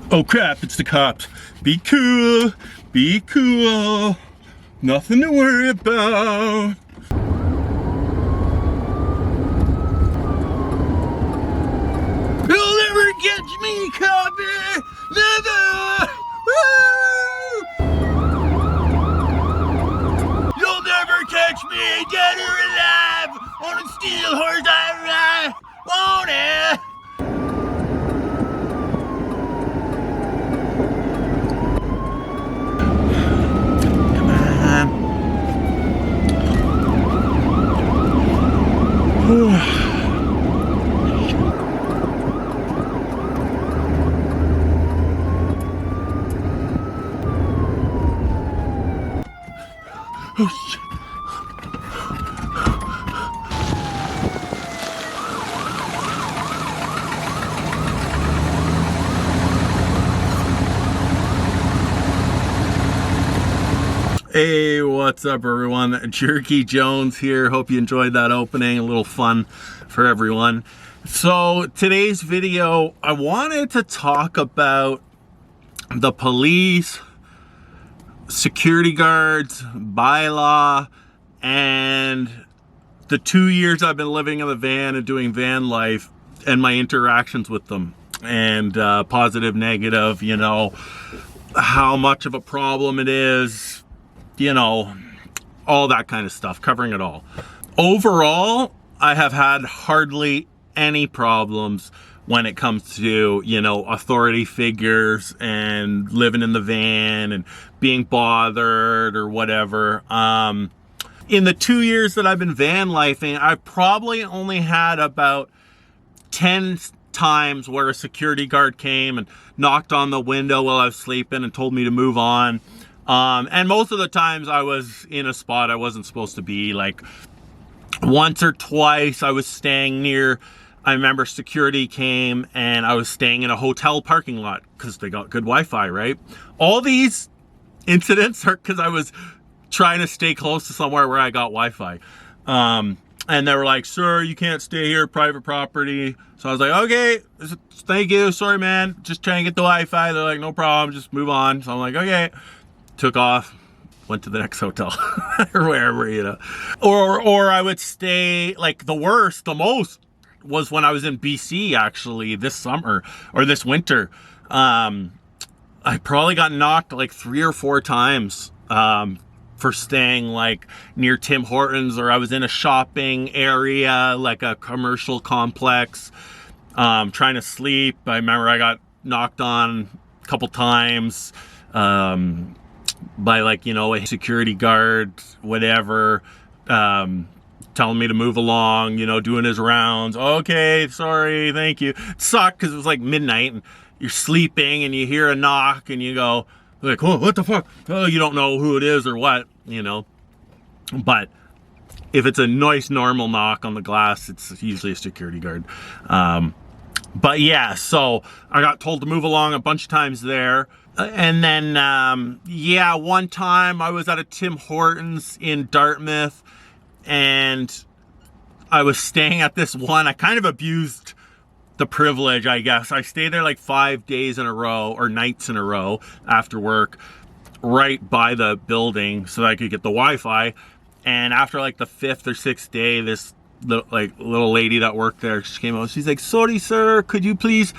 Oh crap, it's the cops. Be cool, be cool. Nothing to worry about. You'll never catch me, copy! Never! Woo! You'll never catch me, dead or alive, on a steel horse I ride, won't it? Oh shit. Hey, what's up everyone? Jerky Jones here. Hope you enjoyed that opening. A little fun for everyone. So today's video, I wanted to talk about the police, security guards, bylaw, and the 2 years I've been living in the van and doing van life and my interactions with them, and positive, negative, you know, how much of a problem it is, you know, all that kind of stuff, covering it all. Overall, I have had hardly any problems when it comes to, you know, authority figures and living in the van and being bothered or whatever. In the 2 years that I've been van lifing, I've probably only had about 10 times where a security guard came and knocked on the window while I was sleeping and told me to move on. And most of the times I was in a spot I wasn't supposed to be. Like once or twice I was staying near, I remember security came and I was staying in a hotel parking lot because they got good Wi-Fi, right? All these incidents are because I was trying to stay close to somewhere where I got Wi-Fi. And they were like, sir, you can't stay here, private property. So I was like, okay, thank you, sorry man, just trying to get the Wi-Fi. They're like, no problem, just move on. So I'm like, okay. Took off, went to the next hotel or wherever, you know. Or I would stay, like the worst, the most was when I was in BC actually this summer or this winter. I probably got knocked like 3 or 4 times for staying like near Tim Hortons, or I was in a shopping area, like a commercial complex, trying to sleep. I remember I got knocked on a couple times. By like, you know, a security guard, whatever, telling me to move along, you know, doing his rounds. Okay, sorry, thank you. It sucked because it was like midnight and you're sleeping and you hear a knock and you go like, oh, what the fuck? Oh, you don't know who it is or what, you know. But if it's a nice normal knock on the glass, it's usually a security guard. But yeah, so I got told to move along a bunch of times there. And then, yeah, one time I was at a Tim Hortons in Dartmouth and I was staying at this one. I kind of abused the privilege, I guess. I stayed there like 5 days in a row or nights in a row after work right by the building so that I could get the Wi-Fi. And after like the 5th or 6th day, this little lady that worked there, she came out. She's like, sorry, sir, could you please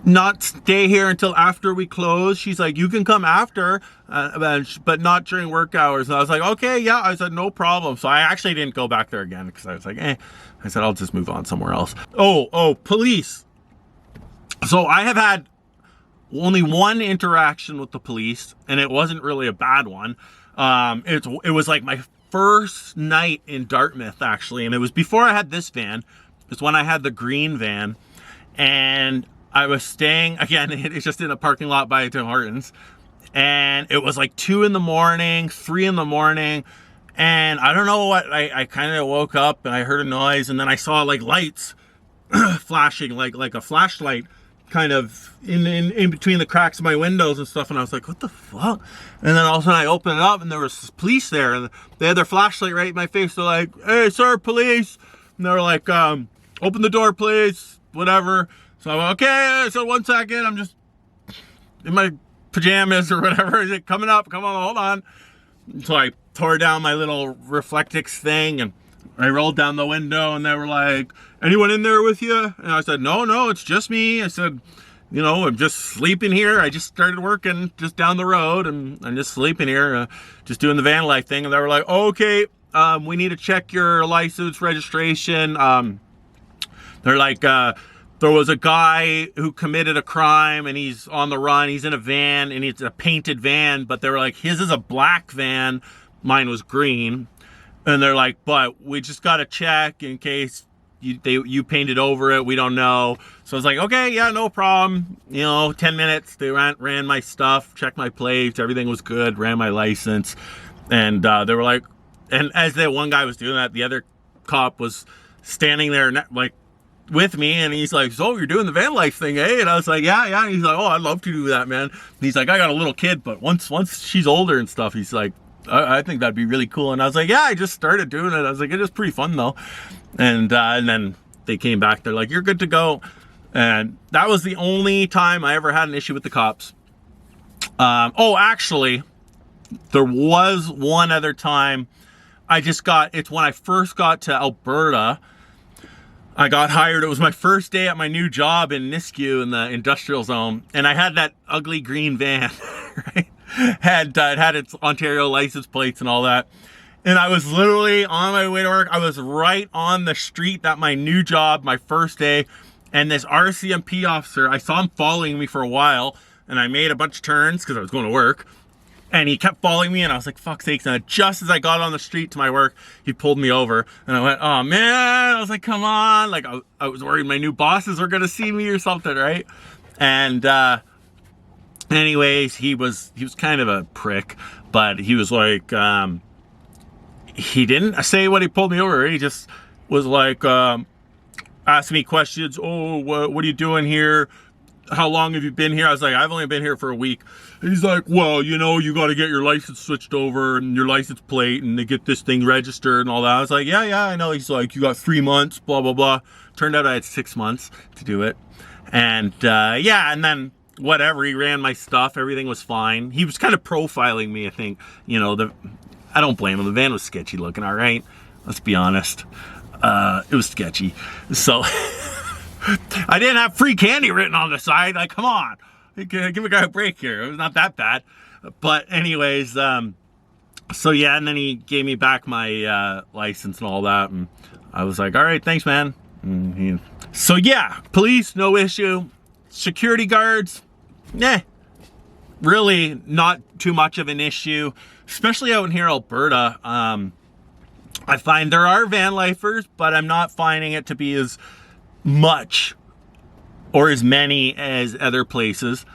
not stay here until after we close? She's like, you can come after, but not during work hours. And I was like, okay, yeah. I said, no problem. So I actually didn't go back there again because I was like, I said, I'll just move on somewhere else. Oh, police. So I have had only one interaction with the police, and it wasn't really a bad one. It was like my first night in Dartmouth, actually, and it was before I had this van. It's when I had the green van, and I was staying, again, it's just in a parking lot by Tim Hortons, and it was like 2 in the morning, 3 in the morning, and I don't know what, I kind of woke up and I heard a noise, and then I saw like lights flashing, like a flashlight kind of in between the cracks of my windows and stuff, and I was like, what the fuck? And then all of a sudden I opened it up and there was police there, and they had their flashlight right in my face. They're like, hey sir, police. And they were like, open the door please, whatever. So I went, okay, so 1 second, I'm just in my pajamas or whatever. He's like, coming up, come on, hold on. So I tore down my little Reflectix thing and I rolled down the window and they were like, anyone in there with you? And I said, no, it's just me. I said, you know, I'm just sleeping here. I just started working just down the road and I'm just sleeping here, just doing the Vanlife thing. And they were like, okay, we need to check your license registration. They're like, there was a guy who committed a crime and he's on the run. He's in a van and it's a painted van, but they were like, his is a black van. Mine was green. And they're like, but we just got to check in case you painted over it. We don't know. So I was like, okay, yeah, no problem. You know, 10 minutes. They ran my stuff, checked my plates. Everything was good. Ran my license. And they were like, and as that one guy was doing that, the other cop was standing there like with me, and he's like, so you're doing the Vanlife thing, eh? And I was like, yeah. And he's like, oh, I'd love to do that, man. And he's like, I got a little kid, but once she's older and stuff, he's like, I think that'd be really cool. And I was like, yeah, I just started doing it. I was like, it is pretty fun though. And then they came back. They're like, you're good to go. And that was the only time I ever had an issue with the cops. Oh, actually, there was one other time. It's when I first got to Alberta. I got hired. It was my first day at my new job in Nisku in the industrial zone. And I had that ugly green van, right? It had its Ontario license plates and all that. And I was literally on my way to work. I was right on the street at my new job, my first day. And this RCMP officer, I saw him following me for a while. And I made a bunch of turns because I was going to work. And he kept following me, and I was like, fuck sakes. And just as I got on the street to my work, he pulled me over. And I went, oh, man. I was like, come on. Like, I was worried my new bosses were going to see me or something, right? And anyways, he was kind of a prick. But he was like, he didn't say when he pulled me over. He just was like, asking me questions. Oh, what are you doing here? How long have you been here? I was like, I've only been here for a week. He's like, well, you know, you got to get your license switched over and your license plate and to get this thing registered and all that. I was like, yeah, I know. He's like, you got 3 months, blah, blah, blah. Turned out I had 6 months to do it. And yeah, and then whatever, he ran my stuff. Everything was fine. He was kind of profiling me, I think. You know, I don't blame him. The van was sketchy looking, all right? Let's be honest. It was sketchy. So I didn't have free candy written on the side. Like, come on. Give a guy a break here. It was not that bad. But anyways, so yeah, and then he gave me back my license and all that. And I was like, all right, thanks, man. So yeah, police, no issue. Security guards, really not too much of an issue, especially out in here, Alberta. I find there are van lifers, but I'm not finding it to be as much or as many as other places.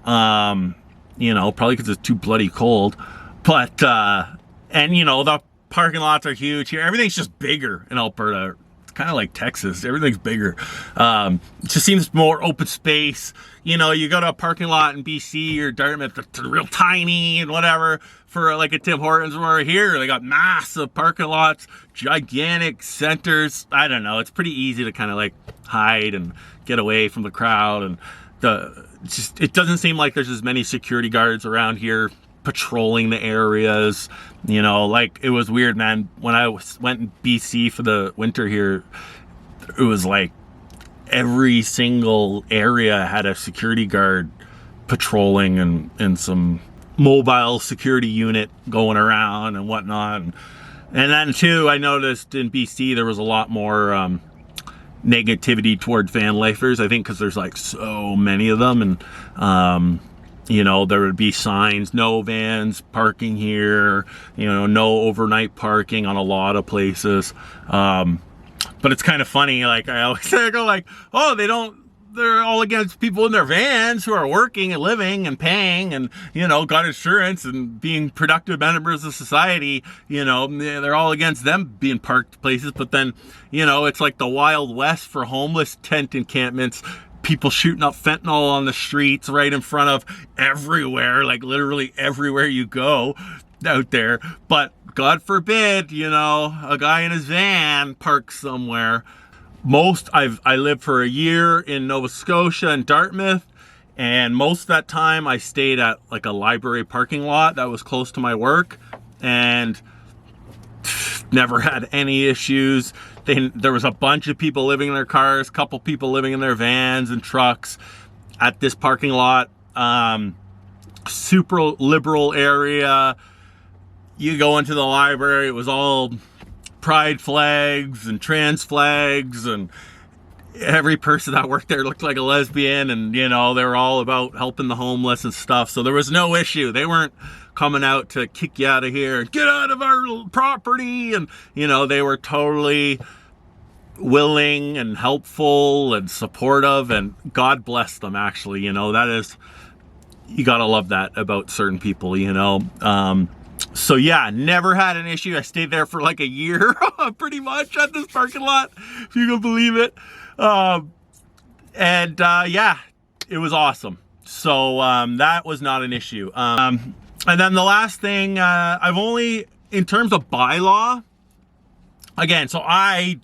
You know, probably because it's too bloody cold. But and you know, the parking lots are huge here. Everything's just bigger in Alberta. It's kind of like Texas. Everything's bigger. It just seems more open space. You know, you go to a parking lot in BC or Dartmouth, it's real tiny and whatever. For like a Tim Hortons, where here they got massive parking lots, gigantic centers. I don't know. It's pretty easy to kind of like hide and get away from the crowd, and it doesn't seem like there's as many security guards around here patrolling the areas. You know, like it was weird, man. When I went in BC for the winter here, it was like every single area had a security guard patrolling and some mobile security unit going around and whatnot. And then too, I noticed in BC there was a lot more negativity towards van lifers, I think because there's like so many of them. And you know, there would be signs, no vans parking here, you know, no overnight parking on a lot of places. But it's kind of funny, like I always say, I go like, oh, they're all against people in their vans who are working and living and paying and, you know, got insurance and being productive members of society. You know, they're all against them being parked places. But then, you know, it's like the Wild West for homeless tent encampments. People shooting up fentanyl on the streets right in front of everywhere, like literally everywhere you go out there. But God forbid, you know, a guy in his van parks somewhere. I lived for a year in Nova Scotia and Dartmouth, And most of that time I stayed at like a library parking lot that was close to my work, and never had any issues. There was a bunch of people living in their cars, a couple people living in their vans and trucks at this parking lot. Super liberal area. You go into the library, it was all pride flags and trans flags, and every person that worked there looked like a lesbian, and you know, they were all about helping the homeless and stuff. So there was no issue. They weren't coming out to kick you out of here and get out of our property, and you know, they were totally willing and helpful and supportive, and God bless them, actually. You know, that is, you gotta love that about certain people, you know. So yeah, never had an issue. I stayed there for like a year pretty much at this parking lot, if you can believe it. Yeah, it was awesome. So that was not an issue. And then the last thing, I've only, in terms of bylaw, again, so I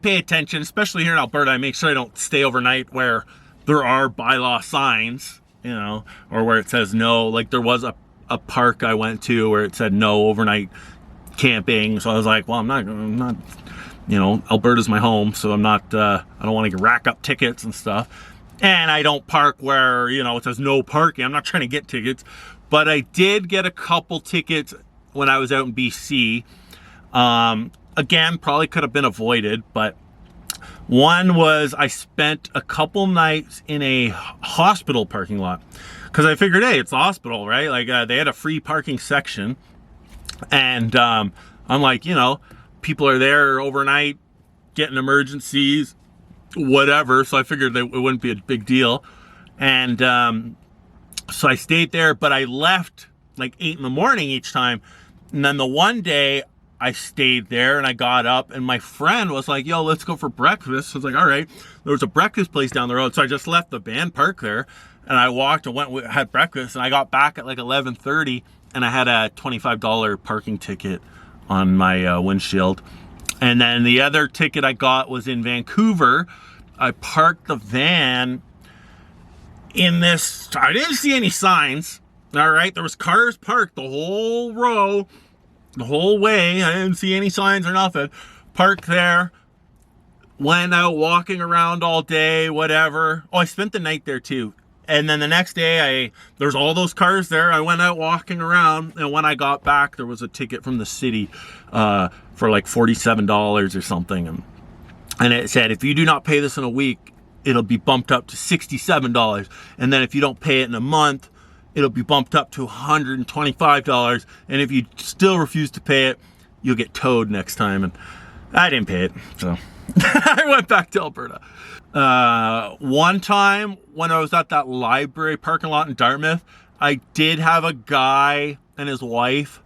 pay attention, especially here in Alberta. I make sure I don't stay overnight where there are bylaw signs, you know, or where it says no. Like there was a park I went to where it said no overnight camping. So I was like, well, I'm not, you know, Alberta's my home, so I'm not, I don't want to rack up tickets and stuff. And I don't park where, you know, it says no parking. I'm not trying to get tickets, but I did get a couple tickets when I was out in BC. Again, probably could have been avoided, but one was I spent a couple nights in a hospital parking lot, because I figured, hey, it's the hospital, right? Like they had a free parking section, and I'm like, you know, people are there overnight getting emergencies, whatever. So I figured that it wouldn't be a big deal, and so I stayed there, but I left like 8 in the morning each time. And then the one day I stayed there and I got up, and my friend was like, yo, let's go for breakfast. So I was like, all right. There was a breakfast place down the road. So I just left the van parked there, and I walked and had breakfast, and I got back at like 11:30, and I had a $25 parking ticket on my windshield. And then the other ticket I got was in Vancouver. I parked the van in this, I didn't see any signs. All right. There was cars parked the whole row, the whole way. I didn't see any signs or nothing. Parked there, went out walking around all day, whatever. Oh, I spent the night there too. And then the next day, there's all those cars there. I went out walking around, and when I got back, there was a ticket from the city for like $47 or something. And it said, if you do not pay this in a week, it'll be bumped up to $67. And then if you don't pay it in a month, it'll be bumped up to $125. And if you still refuse to pay it, you'll get towed next time. And I didn't pay it, so I went back to Alberta. One time when I was at that library parking lot in Dartmouth, I did have a guy and his wife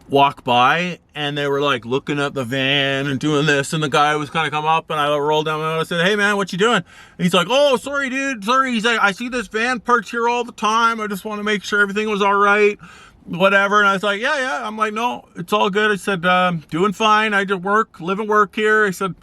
walk by, and they were like looking at the van and doing this, and the guy was kind of come up, and I rolled down and I said, hey man, what you doing? And he's like, oh, sorry dude, sorry. He's like, I see this van parked here all the time. I just want to make sure everything was all right, whatever. And I was like, yeah. I'm like, no, it's all good. I said, doing fine. I just live and work here. I said,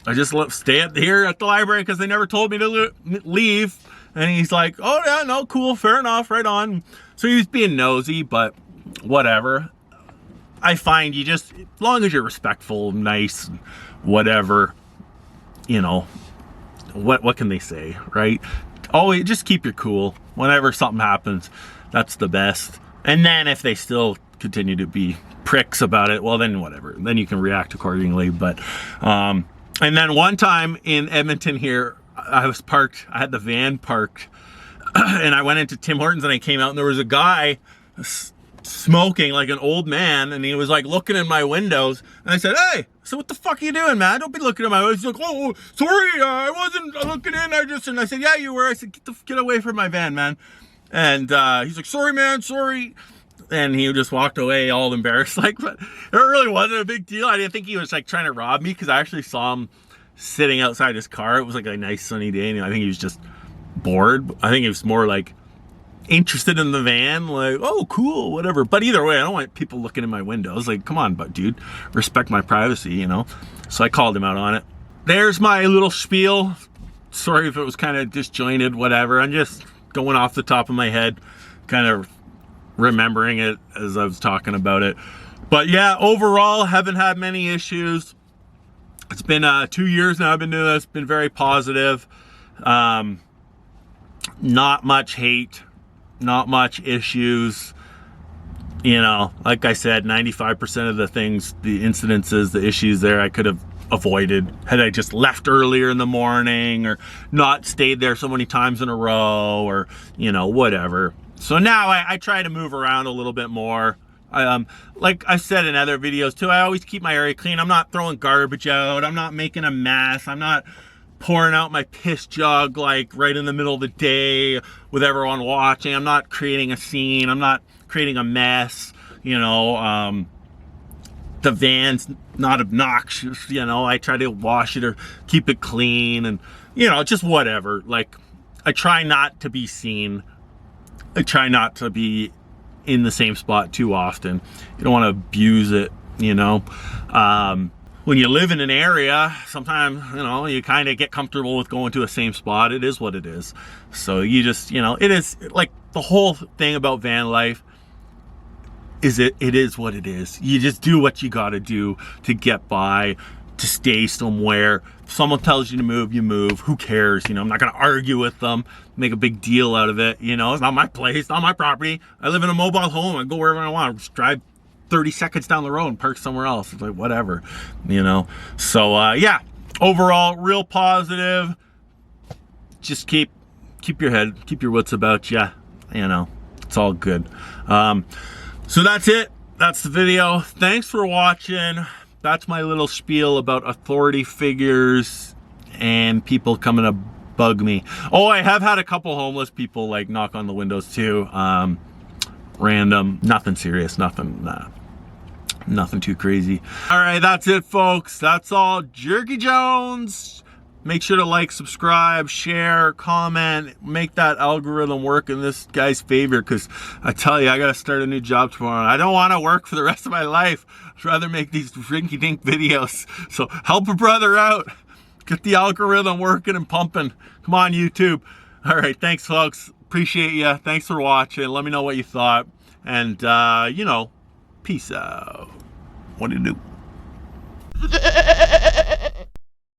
I just stay here at the library because they never told me to leave. And he's like, oh yeah, no, cool, fair enough, right on. So he was being nosy, but whatever. I find you just, as long as you're respectful, nice, whatever, you know, what can they say, right? Always just keep your cool. Whenever something happens, that's the best. And then if they still continue to be pricks about it, well then whatever. Then you can react accordingly. But and then one time in Edmonton here, I had the van parked, and I went into Tim Hortons, and I came out, and there was a guy smoking, like an old man, and he was like looking in my windows, and I said, hey, so what the fuck are you doing, man? Don't be looking at my windows. He's like, oh, sorry, I wasn't looking in, and I said, yeah, you were. I said, get away from my van, man. And he's like, sorry, man, sorry. And he just walked away all embarrassed, like, but it really wasn't a big deal. I didn't think he was like trying to rob me, because I actually saw him sitting outside his car. It was like a nice sunny day, and I think he was just bored. I think he was more like interested in the van, like, oh cool, whatever. But either way, I don't want people looking in my windows. Like, come on, but dude, respect my privacy, you know. So I called him out on it. There's my little spiel. Sorry if it was kind of disjointed, whatever. I'm just going off the top of my head, kind of remembering it as I was talking about it. But yeah, overall, haven't had many issues. It's been 2 years now I've been doing this. Been very positive. Not much hate, not much issues. You know, like I said, 95% of the things, the incidences, the issues there, I could have avoided had I just left earlier in the morning or not stayed there so many times in a row, or, you know, whatever. So now I try to move around a little bit more. Like I said in other videos too, I always keep my area clean. I'm not throwing garbage out. I'm not making a mess. I'm not pouring out my piss jug like right in the middle of the day with everyone watching. I'm not creating a scene. I'm not creating a mess. You know, the van's not obnoxious. You know, I try to wash it or keep it clean, and, you know, just whatever. Like, I try not to be seen. I try not to be in the same spot too often. You don't want to abuse it, you know. When you live in an area, sometimes, you know, you kind of get comfortable with going to a same spot. It is what it is. So you just, you know, it is like the whole thing about van life is it is what it is. You just do what you got to do to get by, to stay somewhere. If someone tells you to move, you move. Who cares? You know, I'm not going to argue with them, make a big deal out of it. You know, it's not my place, not my property. I live in a mobile home. I go wherever I want. Just drive 30 seconds down the road and park somewhere else. It's like, whatever, you know. So yeah, overall, real positive. Just keep your head, keep your wits about you. You know, it's all good. So that's it. That's the video. Thanks for watching. That's my little spiel about authority figures and people coming to bug me. Oh, I have had a couple homeless people like knock on the windows too. Random, nothing serious, nothing too crazy. All right, that's it, folks. That's all. Jerky Jones. Make sure to like, subscribe, share, comment, make that algorithm work in this guy's favor, because I tell you, I gotta start a new job tomorrow. I don't want to work for the rest of my life. I'd rather make these rinky-dink videos. So help a brother out. Get the algorithm working and pumping. Come on, YouTube. All right, thanks, folks. Appreciate you. Thanks for watching. Let me know what you thought. And, you know, peace out. What do you do?